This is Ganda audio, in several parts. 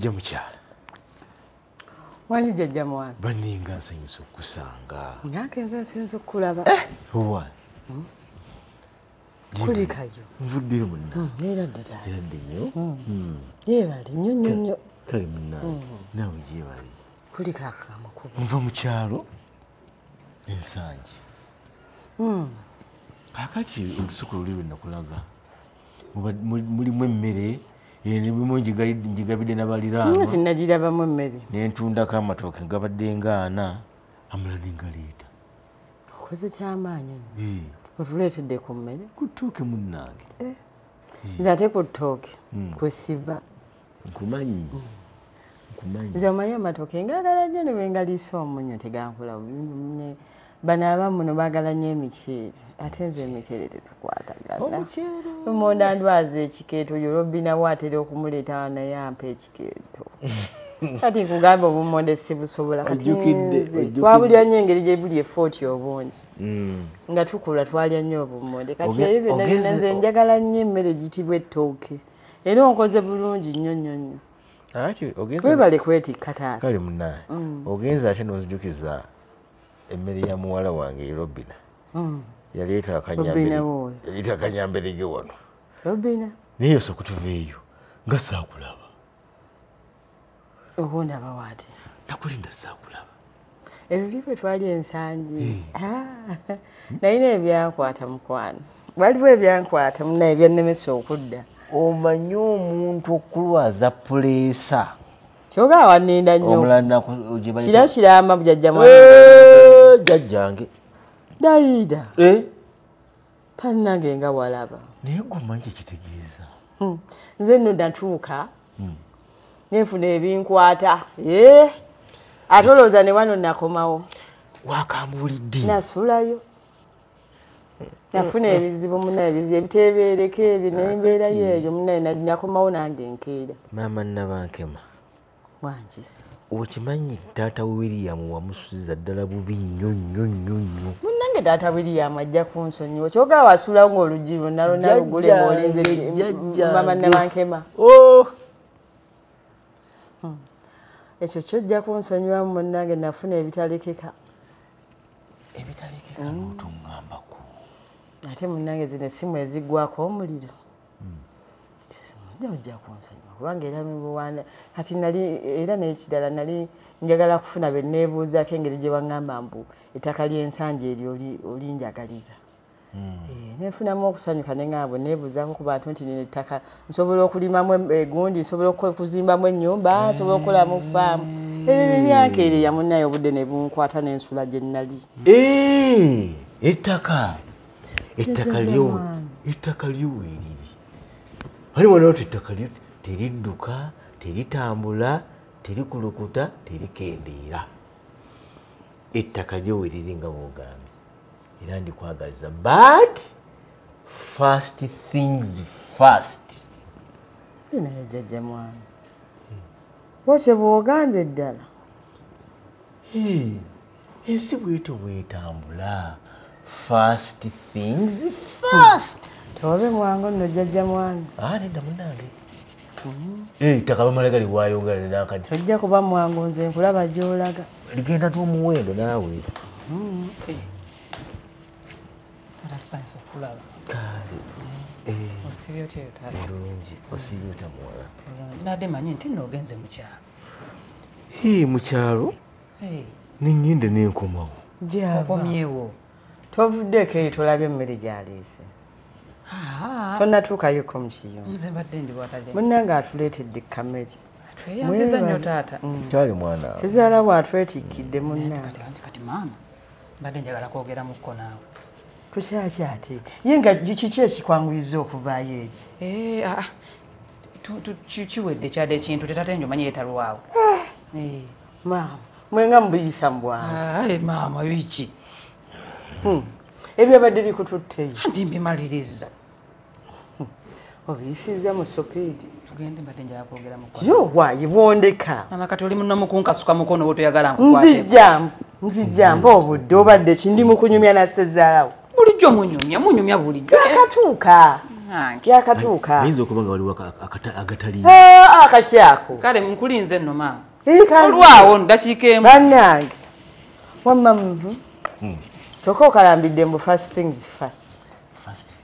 jajja mukyala. Wanji jajja mwana. Baninga nsanyusa okusanga. Nange nze nsinza okulaba. Wa. Kuli kayo. Nvuddeyo munna. Era ddala. Era nnyo. Yeebali nnyo. Kale munna. Nawe yeebali. Kuli kakamukuba. Nva mu kyalo ensanje. Kakati olusuku luli lwe nakulaga. Mulimu emmere. Nibimu njigabidde n'abaliraanwa. Nti nagirabamu emmere. N'entundako amatooke ngabadde ngaana amala n'engaleeta. Okoze kyamaanyi. Otuleetedde ku mmere? Ku ttooke munnange. Nze ate ku ttooke kwe siva. Nkumanyi. Nze omanyi amatooke ngaagala nnyo ne bwe ngaliisa omunnyo tegankula bubi. Bano abamu no baagala nnyo emiceere ate nze emiceere tetukwatagana. Lumonda ndwaza ekikeeto yo Robina waatera okumuleeta naye ampa ekikeeto. Kati nkugamba obumonde sibusobola kati nze twabulya nnyo engeri gye buli efooti obungi. Nga tukula twalya nnyo obumonde kati ebyo byonna nze njagala nnyo emmere gitibwa ettooke era onkoze bulungi nnyo nnyo nnyo. Webale kwetikka taata. Kale munnaye ogenza ate n'onzijukiza emmere ya muwala wange Robina. Yaleeta akanyamberege wano. Robina? Naye osooka tuveeyo nga saakulaba. Okundaba waate? Nakulinda saakulaba. Eruli bwe twali ensangi. Nalina ebyankwata mukwano. Waliwo ebyankwata munnaye byannemesa okudda. Omanyi omuntu okulwaza puleesa. Kyoga waninda nnyo. Kira kirama jajja mwana. Jajjange. Daida. Pannange nga walaba. Naye gumanyi kitegeeza. Nze nno natuuka. Nenfuna ebinkwata. Ate olowooza ne wano nakomawo. Wakambuulidde. Nasulayo. Nafuna ebizibu munnaye ebiteebeereko ebyo n'embeera yeeyo munnaye nakomawo nange nkeera. Maama Nabankema. Wangi. Okimanyi taata William wamusuliza ddala bubi nnyo nnyo nnyo nnyo. Munnange taata William ajja kunsonyiwa. Kyoga wasulawo ng'oluggi lwonna lwonna lugule ng'olinze Maama Nabankema. Ekyo kyojja kunsonyiwa munnange nafuna ebitalekeka. Ebitalekeka n'otungambako. Ate munnange zino essimu eziggwako omuliro. Ojja kunsonyiwa kubanga era mubuwaana kati nali era n'ekirala nali njagala kufuna be neebuuzaako engeri gye waŋŋamba mbu ettaka ly'ensanje eryo olinjagaliza. Neefunamu okusanyuka ne ŋŋamba neebuuzaako ku bantu nti nino ettaka nsobola okulimamu egundi nsobola okuzimbamu ennyumba nsobola okukolamu faamu. Ebyo ebyankeereya munnaye obudde ne bunkwata n'ensula gye nnali. Ettaka lyo weeriri. Waliwo n'oti ettaka lyo teridduka, teritambula, terikulukuta, terikendeera. Ettaka lyo weeriri nga bw'ogambye. Era ndikwagaliza. But first things first. Naye jjajja mwana. Bwotyo bw'ogambye ddala. Ensi bw'etyo bw'etambula. First things first. Tobe mwango nno jjajja mwana. Nedda munnange. Ettaka bamala galiwaayo nga linakati. Tojja kuba mwango nze nkulaba gy'olaga. Ligenda n'omuwendo naawe. Tusanyusa okulaba. Kale. Osibye otya taata? Bulungi. Osibye otya muwala? Nadde manyi nti nno ogenze mu kyalo. Mu kyalo? Nengende n'enkomawo. Okomyewo. Tovuddeeko eyo tolabye emmere gy'aleese. Tonnatuukayoko mu kiyungu. Nze mbadde ndi wakadde. Munnange atuleetedde kamere. Tweyanziza nnyo taata. Kyali mwana. Kizaala bw'atwetikkidde munnange. Kati maama mbadde njagala kwogera mukko naawe. Tukyaki ate? Ye nga kiki ekikwanguyiza okuvaayo eri? Kiwedde kyadde ekintu tetate njo manyi yeetalwawo. Maama, mwenga mubiyisa mu bwangu. Maama biki? Ebyabadde bikututteyo. Anti mbimaliriza. Obiyisizza mu sokeedi. Tugende mbadde njagala kwogera mukko. Yo waayi bwondeka. Maama kati oli munno mukunkasuka mukono bw'otoyagala nkukwate. Nzijja mpa obudde obadde ki ndi mu kunyumya na ssezaalawo. Bulijjo munyumya bulijjo. Akatuuka. yakatuuka ayinza okuba nga waliwo agatali akasyako kale nkulinze nno maama olwawo olwawo ndakiika emu bannange wamma toka okalambidde mbu first things first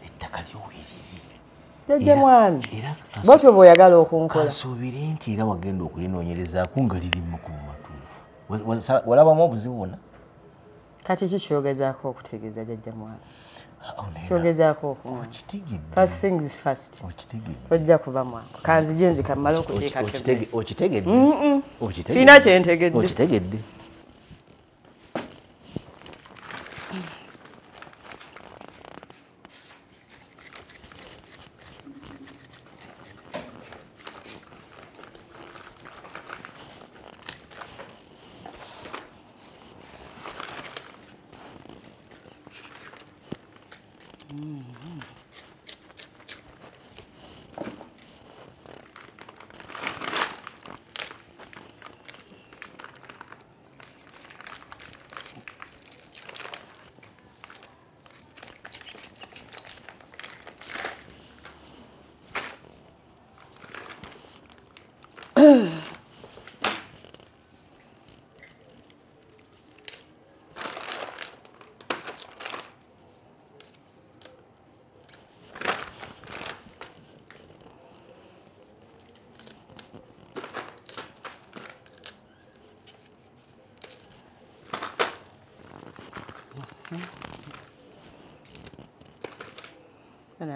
ettaka lyowiriri jajja mwami bwotyo bw'oyagala okunkola kansuubire nti era wagenda okulinoonyerezaako nga liri mu ku matuufu walabamu obuzibu bwonna kati ki kyogezaako okutegeeza jajja mwami kyogezaako okumanya first things first ojja kuba mwangu kanzije nzikamala okuteekako okitegedde siina kyentegedde okitegedde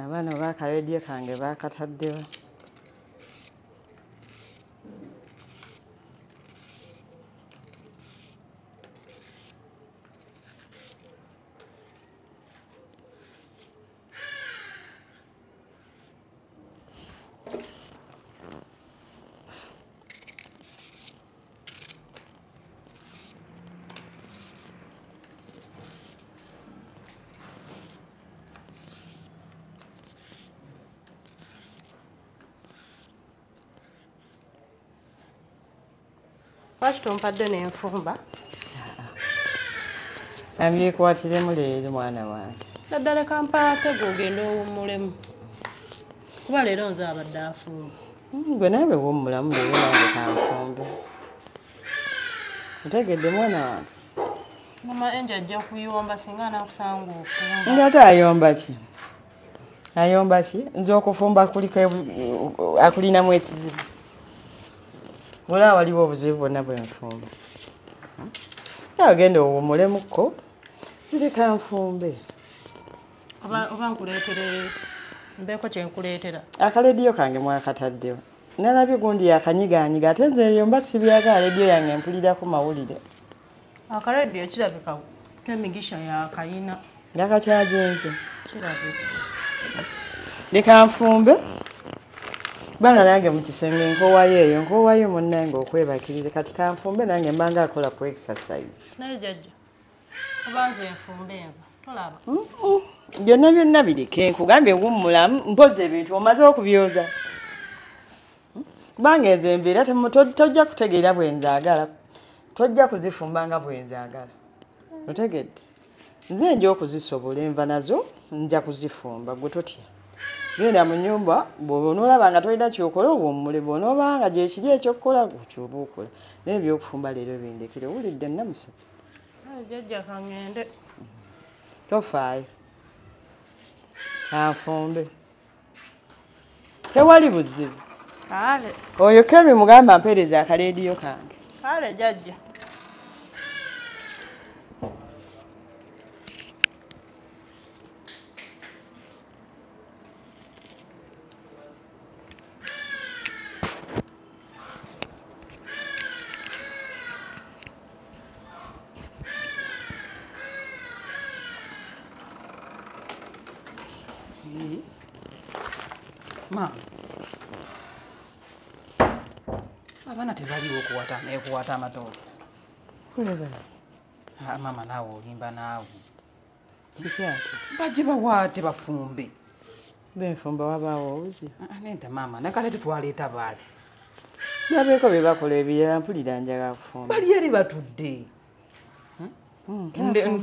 abaana baakaleediyo kange baakataddewa Lwaki tompadde n'enfumba? Ambyekwatire leero mwana wange. Naddala kampaate gogenda owummulemu. Kuba leero nze abadde afumba. Gwe naawe wummulamu leero nange kanfumbe. Otegedde mwana wange? Mama enja ajja kuyomba singa anakusanga ofumba. Nga ate ayomba ki? Ayomba ki? Nze okufumba kuliko akulinamu ekizibu. Wala waliwo obuzibu bwonna bwe nfumba. Agenda owummulemukko zireka nfumbe. Oba nkuleetere mbeeko kye nkuleetera. Akaleediyo kange mwakataddewo. Nalabye gundi yakanyigaanyiga ate nze ebyo mba sibyagala leediyo yange mpulirako mawulire. Akaleediyo kirabika k'emigisha yakayina. Yakakyagenze. Kirabika. Leka nfumbe. Bana nange mu kisenge nkowaayo munnange okwebakiriza kati kanfumbe nange mbanga akola ku exercise. Naye jjajja oba nze nfumbe enva tolaba. Byonna birike nkugambye wummulamu mpoza ebintu omaze okubyoza. Kubanga ezo embeera tojja kutegeera bwenzaagala. Tojja kuzifumba nga bwenzaagala. Otegedde? Nze nja okuzisobola enva nazo nja kuzifumba gwe totya. Genda mu nnyumba bw'onoolaba nga tolina kyokola owummule bw'onooba nga gyekiri ekyokukola kyoba okola. Naye ebyokufumba leero bindekere owulidde nnamusoke. Jjajja kaŋŋende. Tofaayo. Kanfumbe. Tewali buzibu. Kale. Oyo Kemi mugamba mpeereza akaleediyo kange. Kale jjajja. Abaana tebaliwo okuwata amatoke. Mama naawe olimba naawe. Kikyaki? Bajje bawaate bafumbe. Benfumba wabaawo obuzi. Nenta mama nakale tetwaleeta baati. Yabeeko bye bakola ebirala mpulira njagala kufumba. Bali eri batudde.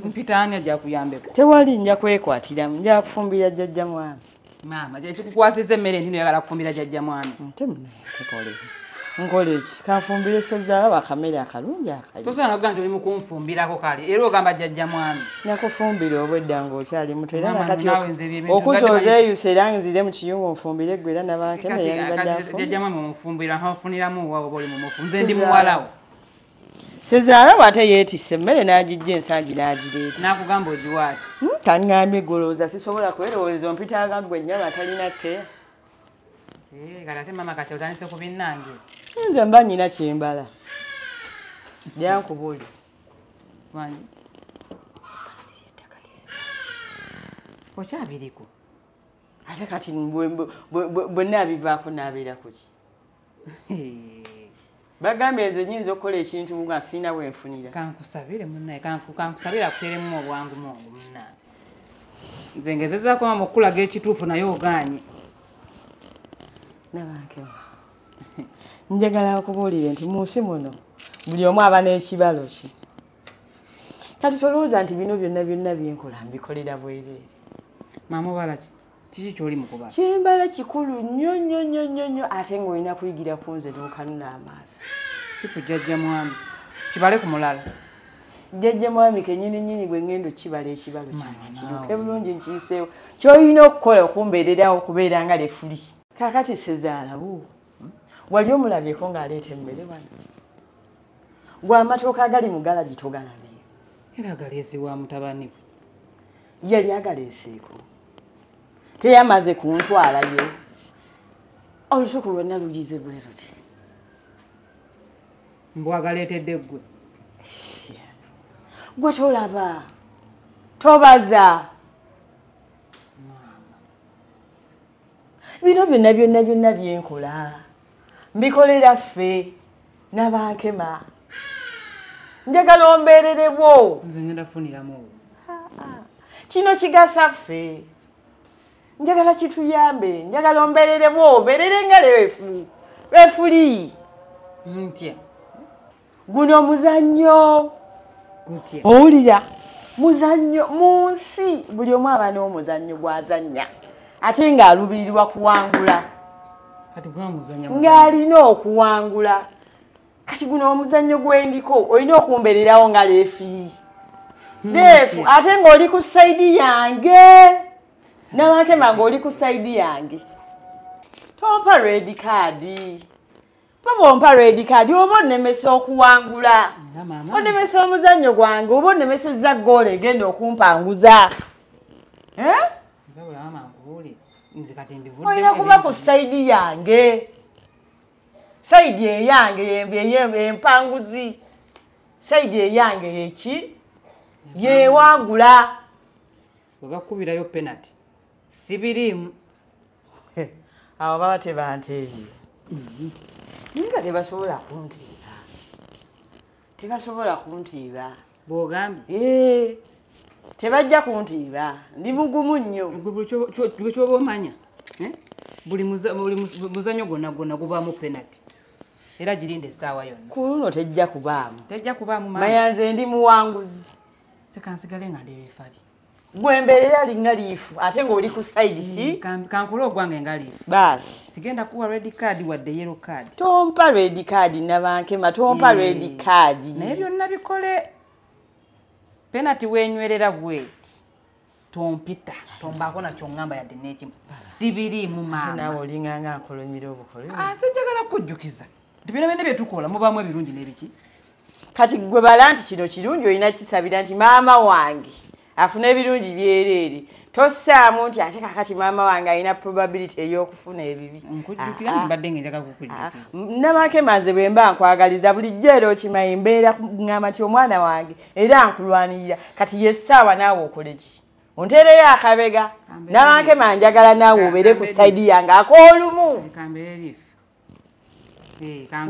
Mpitaani ajja kuyambeko. Tewali nja kwekwatiramu nja kufumbira jjajja mwami. Mama, ekikukwasiza emmere ntino yagala kufumbira jjajja mwami. Nkole ki? Kanfumbire Ssezaala bakamere akalungi akali. Tosaana kugamba nti oli mu kunfumbirako kale. Era ogamba jjajja mwami. Nakufumbira obwedda ng'okyali muto era Mama, nakati naawe nze ebyo ebintu okuzooza eyuse era nzire mu kiyungu nfumbire ggwe era nabankeme yalibadde afumbira. Jjajja mwami mumufumbira nfuniramu waabo boli mumufu. Nze ndi muwalawo. Ssezaala bw'ate yeetisse emmere n'agijja ensangi n'agireeta. Nakugamba ogiwaati. Kaŋŋambye golooza sisobola kwerowooleza ompitaaga ggwe ennyama talina keya. Kati ate mama kati otandise ku binnange. Nze mba nnyina kyembala. Jankubuli. Wanyi. Okyabiriko. Ate kati bwe naabivaako naabeera ku ki? Bagambye nze nnyinza okukola ekintu nga sirina wenfunira. Kankusabire munnaye kankusabire akuteremu obwangu mongo munnaye. Nze ngezezaako mama okulaga ekituufu naye ogaanye. Nabankema. Njagala okubuulire nti mu nsi muno buli omu aba n'ekibalo ki. Kati tolowooza nti bino byonna byenkola mbikolera bwereere. Mama obala kiki ky'oli mu kubala? Kyembala kikulu nnyo ate ng'olina kuyigira ku nze n'okanula amaaso. Si ku jjajja mwami. Kibale ku mulala. Jjajja mwami kennyini gwe ngendo kibala ekibalo kiruke bulungi nkiyiseewo. Ky'olina okukola okumbeererawo okubeera nga lefuli. Kaakati Ssezaala bu. Wali omulabyeko ng'aleeta emmere wano. Gwe amatooka agali mu galagi togalabye. Era agaleese wa mutabani we. Yali agaleeseeko. Teyamaze kuntwalayo. Olusuku lwonna lugize bwe luti. Mbw agaleetedde ggwe. Gwe tolaba. Tobaza. Bino byonna byenkola. Mbikolera ffe n'abankema. Njagala ombeererebo. Nze ngenda funiramu. Kino kigasa ffe. Njagala kituyambe. Njagala ombeererebo. Obeerere nga lefuli. Ntya. Guno muzannyo. Gutya. Owulira. Muzannyo mu nsi buli omu aba n'omuzannyo gw'azannya. Ate ng'alubirirwa kuwangula. Kati gwamuzanya. Ng'alina okuwangula. Kati guno omuzannyo gwendiko olina okumbeererawo nga leefi. Leefu ate ng'oli ku sayidi yange. N'abankema ng'oli ku sayidi yange. Tompa red card. Paba ompa red card oba onnemesa okuwangula. Onnemesa omuzannyo gwange oba onnemesezza ggoolo egenda okumpanguza. Olina kuba ku sayidi yange. Sayidi eyange empanguzi. Sayidi eyange yeki yewangula. Wabakubirayo penalty. Sibirimu. Awo baba tebanteebye. Nga tebasobola kuntiiba. Tebasobola kuntiiba. Bw'ogambye? Tebajja kuntiiba. Ndi mugumu nnyo. Gwe ky'oba omanya. Buli muzannyo gwonna gubaamu penalty. Era girinde essaawa yonna. Ku luno tejja kubaamu. Tejja kubaamu mama. Mayanze ndi muwanguzi. Sekansigale nga ndeba efali. Gwe mbeerera linga liifu ate ng'oli ku sayidi ki? Kankula ogwange nga liifu. Baasi. Sigenda kuwa red card wadde yellow card. Tompa red card n'abankema tompa red card. Naye byonna bikole. Penalty wenywerera bweti. Tompita. Tombaako nakyo ngamba yadde n'ekimu. Sibiriimu maama. Naawe olinganga nkolomira obukole. Sijjagala kujjukiza. Bino byonna bye tukola mubaamu ebirungi n'ebiki. Kati gwe bala nti kino kirungi olina kisabira nti maama wange afuna ebirungi byereere. Tossaamu nti ate kakati maama wange alina probability ey'okufuna ebibi. Nkujjukira nti mbadde ngenjaga kukujjukiza. Nabankema nze bwe mba nkwagaliza bulijjo era okimanyi mbeera ngamba nti omwana wange era nkulwanirira kati yessaawa naawe okole ki? Onteereyo akabega. Nabankema njagala naawe obeere ku sayidi yange ak'olumu.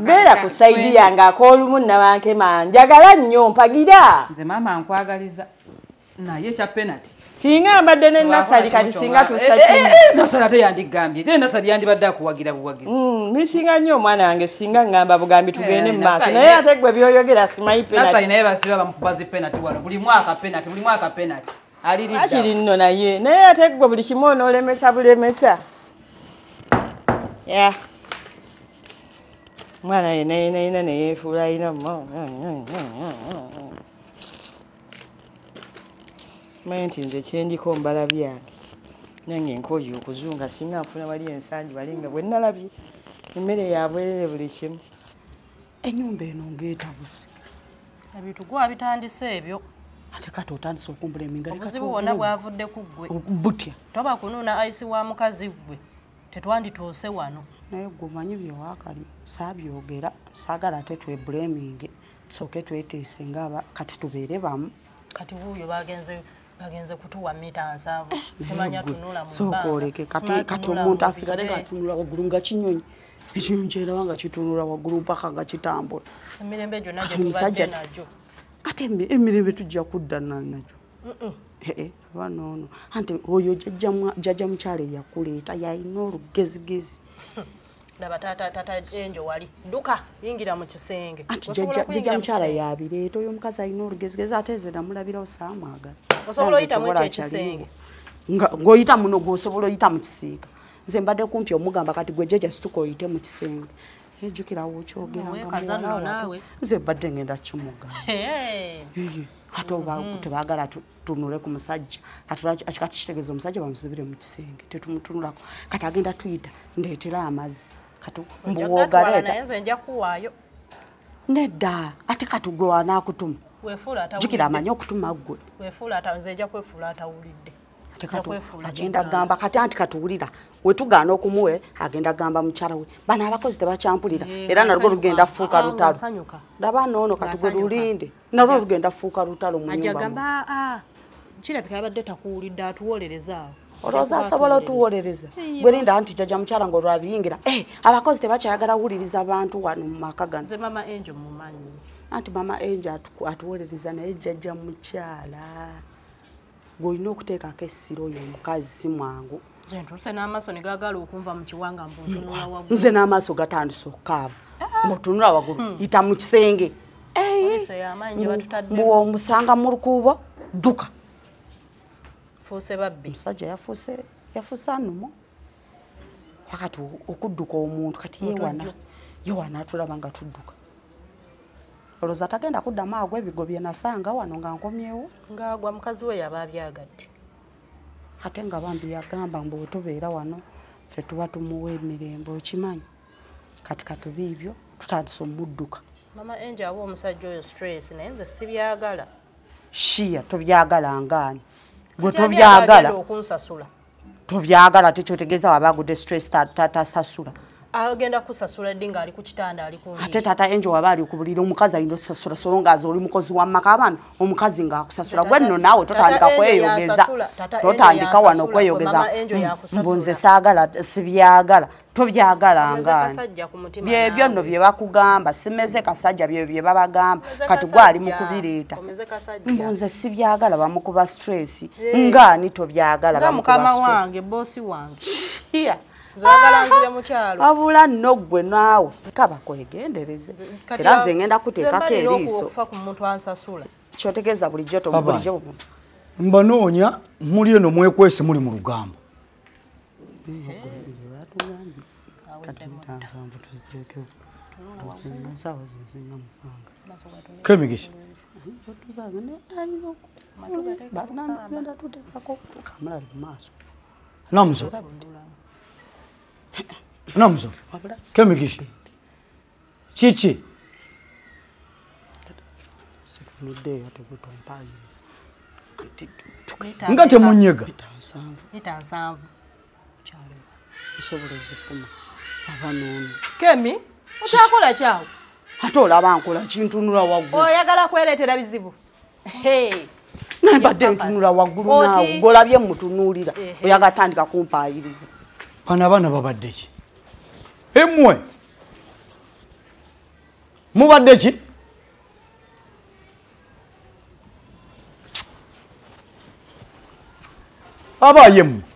Beera ku sayidi yange ak'olumu nabankema njagala nnyo mpagira. Nze maama nkwagaliza. Naye kya penalty. Singa mbadde ne Nasali kati singa tusaki. Nasali ate yandigambye. Ate Nasali yandibadde akuwagira buwagizi. Nisinga nnyo omwana wange singa ngamba bugambi tugende mu maaso. Naye ate gwe byoyogera simanyi penalty. Nasali naye basiba bamukubaze penalty wano. Buli mwaka penalty. akiri nno naye ate gwe buli kimu onoolemesa bulemesa ya mwana yenayina neyeefuula ayina manyi nti nze kyendiko mbala byange nange nkoji okuzunga singa nfuna wali ensangi balinga bwe nnalabye emmere yabwerere buli kimu ennyumba eno ng'etabuse ebintu gwa bitandise ebyo ate kati otandise okumbula eminga obuzibu bwonna bwavudde ku ggwe butya toba kunuuna ayisi wa mukazi ggwe tetwandituuse wano naye gwe omanyi byewaakali saabyogera saagala ate twebuleminge tusooke tweteese ngaaba kati tubeere bamu kati wuuyo bagenze kutuwa mita 7 simanya tunula mu sookooleke kati omuntu asigale ngaatunula waggulu nga kinyonyi ekinyonyi kyerawa nga kitunula waggulu mpaka nga kitambula emirembe gyonna gye tubadde nagyo ate emirembe tujja kudda nakyo aba noono anti oyo jjajja mukyala eyakuleeta yalina olugezigezi laba tata enjo wali duka yingira mu kisenge anti jjajja mukyala yabireeta oyo omukazi alina olugezigezi ate ze namulabirawo saamwagala osobola oyita mu ekisenge ng'oyita muno gw'osobola oyita mu kisiika nze mbadde kumpi omugamba kati gwe jjajja situka oyite mu kisenge ejjukirawo okyogeranga nze mbadde ngenda kimugamba ate tebaagala tunule ku musajja kati kitegeeza omusajja bamusibire mu kisenge tetumutunulako kati agenda tuyita ndeetera amazzi kati mbuwoogaleeta nze nja kuwaayo nedda ate kati gwe wanaakutuma jjukira amanyi okutuma ggwe nze nja kwefuula atawulidde agenda gamba kati anti katuwulira wetugaana okumuwe agenda gamba mukyala we bano abakozi tebakyampulira era nalwo lugenda fuuka lutalo laba noono kati gwe lulinde nalwo lugenda fuuka lutalo mu nyumba kirabika abadde takuwulidde atuwolereza awo olowooza asobola otuwolereza gwe linda anti jjajja mukyala ng'olwabiyingira abakozi tebakyayagala wuliriza bantu wano mu maka gano nze mama enjo mumanyi anti mama enjo atuwolereza naye jjajja mukyala gw'olina okuteekako essiro oyo omukazi si mwangu ntuuse n'amaaso ne gaagala okunva mu kiwanga mbuntunula waggulu nze n'amaaso gatandise okukaaba mb'otunula waggulu yita mu kisenge mbuwa omusanga mu lukuubo dduka fuuse babbi omusajja yafuuse anumo wakati okudduka omuntu kati yewana atulaba nga tudduka olowooza tagenda kuddamu agwo ebigo bye nasanga wano nga nkomyewo ng'agwa mukazi we yaba abyagadde ate nga bambi yagamba mbu wetubeera wano ffe tuba tumuwa emirembe okimanyi kati katubiibyo tutandise omudduka mama enjo aba omusajja oyo stress naye nze sibyagala shiya tobyagala ngaani gwe tobyagala okunsasula tobyagala tekyotegeeza waba agudde stress tatasasula agenda kusasula ddi ng'ali ku kitanda ali ku ate tata enjo waba ali ku buliri omukazi alina okusasula solongaazi oli mukozi wa mmaka abaana omukazi ng'akusasula gwe nno naawe totandika kweyogeza totandika wano okweyogeza mbu nze saagala sibyagala tobyagala ngaani byebyo nno bye bakugamba simeze kasajja byebyo bye babagamba kati gwe ali mu kubireeta mbu nze sibyagala bamukuba stress ngaani tobyagala bamukuba stress mukama wange boosi wange nzagala nzire mu kyalo wabula nno ggwe naawe kaba kwegendereze era nze ngenda kuteekako eriiso okufa ku muntu ansasula kyotegeeza bulijjo tobulijjo mbanoonya muli eno mwekwese muli mu lugambo kemigisha namuzo namuzo kemigisha kiki nga temunyega kemi okyakola kyawe ate olaba nkola kintunula waggulu oyagala kwereetera bizibu naye mbadde ntunula waggulu naawe golabye mutunuulira oyagala tandika kumpaayiriza bano abaana babadde ki emmwe mubadde ki abaye mmwe